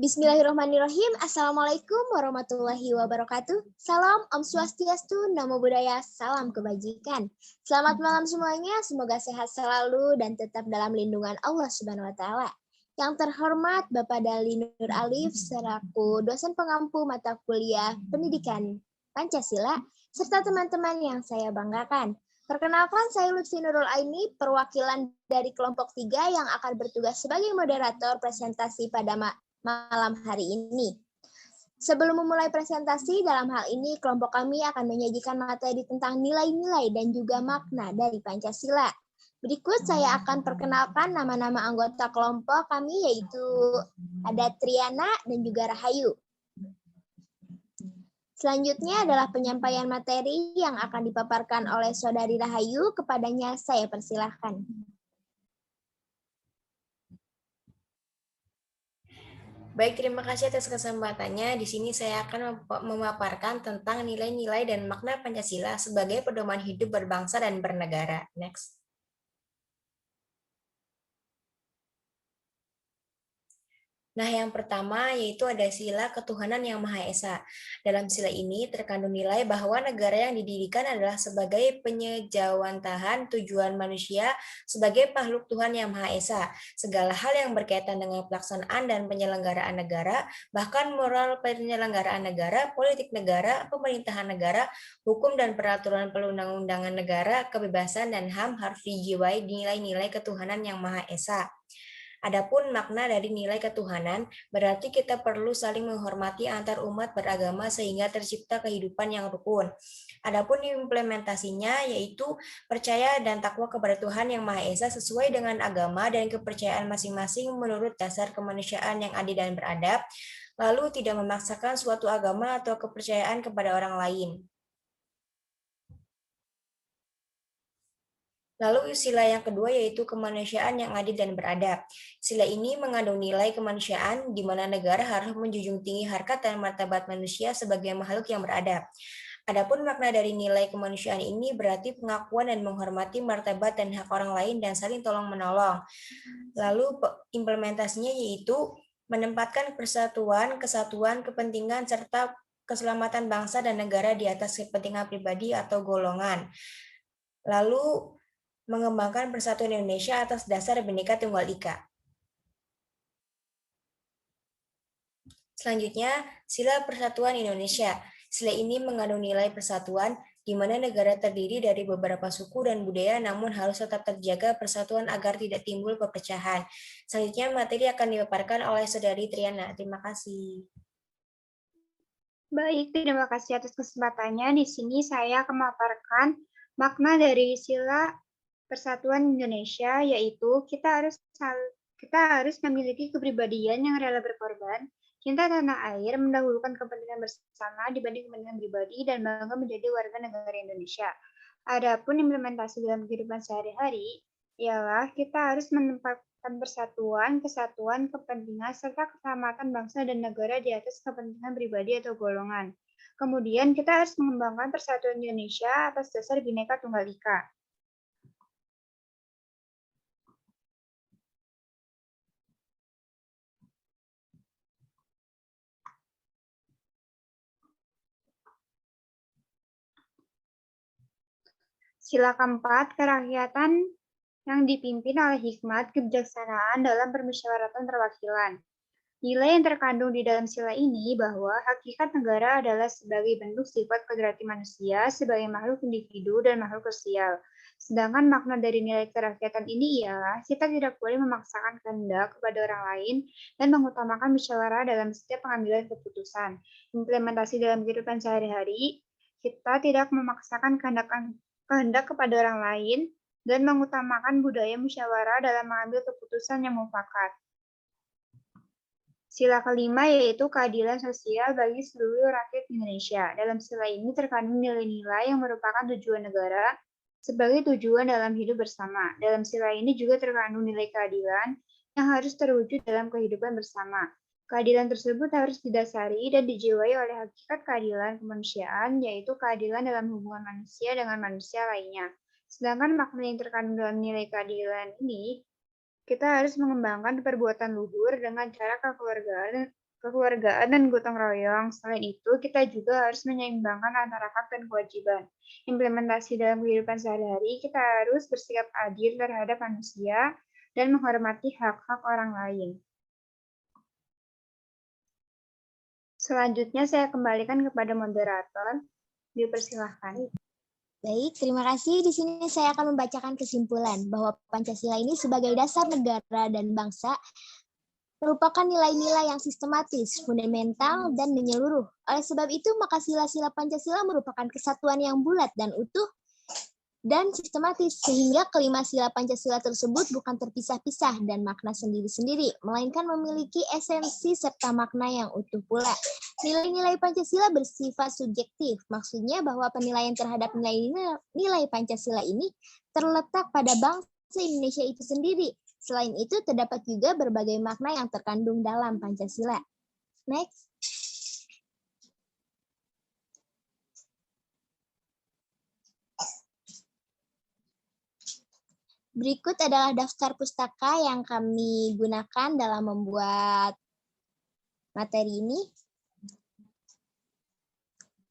Bismillahirrahmanirrahim. Assalamualaikum warahmatullahi wabarakatuh. Salam Om Swastiastu, Namo Buddhaya, salam kebajikan. Selamat malam semuanya, semoga sehat selalu dan tetap dalam lindungan Allah Subhanahu wa taala. Yang terhormat Bapak Dali Nur Alif selaku dosen pengampu mata kuliah Pendidikan Pancasila serta teman-teman yang saya banggakan. Perkenalkan, saya Lutfi Nurul Aini, perwakilan dari kelompok 3 yang akan bertugas sebagai moderator presentasi pada malam hari ini. Sebelum memulai presentasi, dalam hal ini kelompok kami akan menyajikan materi tentang nilai-nilai dan juga makna dari Pancasila. Berikut saya akan perkenalkan nama-nama anggota kelompok kami, yaitu ada Triana dan juga Rahayu. Selanjutnya adalah penyampaian materi yang akan dipaparkan oleh Saudari Rahayu. Kepadanya saya persilahkan. Baik, terima kasih atas kesempatannya. Di sini saya akan memaparkan tentang nilai-nilai dan makna Pancasila sebagai pedoman hidup berbangsa dan bernegara. Next. Nah, yang pertama yaitu ada sila ketuhanan yang Maha Esa. Dalam sila ini terkandung nilai bahwa negara yang didirikan adalah sebagai penyejawantahan tujuan manusia sebagai makhluk Tuhan yang Maha Esa. Segala hal yang berkaitan dengan pelaksanaan dan penyelenggaraan negara, bahkan moral penyelenggaraan negara, politik negara, pemerintahan negara, hukum dan peraturan perundang-undangan negara, kebebasan dan HAM harus dijiwai nilai-nilai ketuhanan yang Maha Esa. Adapun makna dari nilai ketuhanan, berarti kita perlu saling menghormati antar umat beragama sehingga tercipta kehidupan yang rukun. Adapun implementasinya yaitu percaya dan takwa kepada Tuhan yang Maha Esa sesuai dengan agama dan kepercayaan masing-masing menurut dasar kemanusiaan yang adil dan beradab, lalu tidak memaksakan suatu agama atau kepercayaan kepada orang lain. Lalu sila yang kedua yaitu kemanusiaan yang adil dan beradab. Sila ini mengandung nilai kemanusiaan di mana negara harus menjunjung tinggi harkat dan martabat manusia sebagai makhluk yang beradab. Adapun makna dari nilai kemanusiaan ini berarti pengakuan dan menghormati martabat dan hak orang lain dan saling tolong-menolong. Lalu implementasinya yaitu menempatkan persatuan, kesatuan, kepentingan, serta keselamatan bangsa dan negara di atas kepentingan pribadi atau golongan. Lalu mengembangkan persatuan Indonesia atas dasar Bhinneka Tunggal Ika. Selanjutnya, sila persatuan Indonesia. Sila ini mengandung nilai persatuan, di mana negara terdiri dari beberapa suku dan budaya, namun harus tetap terjaga persatuan agar tidak timbul perpecahan. Selanjutnya, materi akan dipaparkan oleh Saudari Triana. Terima kasih. Baik, terima kasih atas kesempatannya. Di sini saya akan memaparkan makna dari sila Persatuan Indonesia, yaitu kita harus memiliki kepribadian yang rela berkorban, cinta tanah air, mendahulukan kepentingan bersama dibanding kepentingan pribadi, dan bangga menjadi warga negara Indonesia. Adapun implementasi dalam kehidupan sehari-hari, ialah kita harus menempatkan persatuan, kesatuan, kepentingan, serta keselamatan bangsa dan negara di atas kepentingan pribadi atau golongan. Kemudian kita harus mengembangkan persatuan Indonesia atas dasar Bhinneka Tunggal Ika. Sila keempat, kerakyatan yang dipimpin oleh hikmat kebijaksanaan dalam permusyawaratan perwakilan. Nilai yang terkandung di dalam sila ini bahwa hakikat negara adalah sebagai bentuk sifat kodrati manusia sebagai makhluk individu dan makhluk sosial. Sedangkan makna dari nilai kerakyatan ini ialah kita tidak boleh memaksakan kehendak kepada orang lain dan mengutamakan musyawarah dalam setiap pengambilan keputusan. Implementasi dalam kehidupan sehari-hari, kita tidak memaksakan kehendak kepada orang lain dan mengutamakan budaya musyawarah dalam mengambil keputusan yang mufakat. Sila kelima yaitu keadilan sosial bagi seluruh rakyat Indonesia. Dalam sila ini terkandung nilai-nilai yang merupakan tujuan negara sebagai tujuan dalam hidup bersama. Dalam sila ini juga terkandung nilai keadilan yang harus terwujud dalam kehidupan bersama. Keadilan tersebut harus didasari dan dijiwai oleh hakikat keadilan kemanusiaan, yaitu keadilan dalam hubungan manusia dengan manusia lainnya. Sedangkan makna yang terkandung dalam nilai keadilan ini, kita harus mengembangkan perbuatan luhur dengan cara kekeluargaan kekeluargaan, dan gotong royong. Selain itu, kita juga harus menyeimbangkan antara hak dan kewajiban. Implementasi dalam kehidupan sehari-hari, kita harus bersikap adil terhadap manusia dan menghormati hak-hak orang lain. Selanjutnya saya kembalikan kepada moderator. Dipersilahkan. Baik, terima kasih. Di sini saya akan membacakan kesimpulan bahwa Pancasila ini sebagai dasar negara dan bangsa merupakan nilai-nilai yang sistematis, fundamental, dan menyeluruh. Oleh sebab itu, maka sila-sila Pancasila merupakan kesatuan yang bulat dan utuh dan sistematis, sehingga kelima sila Pancasila tersebut bukan terpisah-pisah dan makna sendiri-sendiri, melainkan memiliki esensi serta makna yang utuh pula. Nilai-nilai Pancasila bersifat subjektif, maksudnya bahwa penilaian terhadap nilai Pancasila ini terletak pada bangsa Indonesia itu sendiri. Selain itu, terdapat juga berbagai makna yang terkandung dalam Pancasila. Next. Berikut adalah daftar pustaka yang kami gunakan dalam membuat materi ini.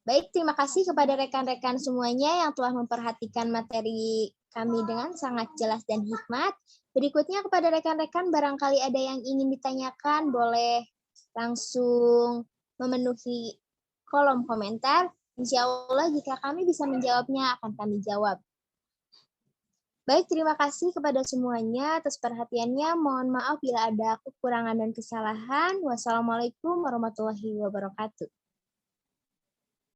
Baik, terima kasih kepada rekan-rekan semuanya yang telah memperhatikan materi kami dengan sangat jelas dan hikmat. Berikutnya kepada rekan-rekan barangkali ada yang ingin ditanyakan, boleh langsung memenuhi kolom komentar. Insya Allah jika kami bisa menjawabnya akan kami jawab. Baik, terima kasih kepada semuanya atas perhatiannya. Mohon maaf bila ada kekurangan dan kesalahan. Wassalamualaikum warahmatullahi wabarakatuh.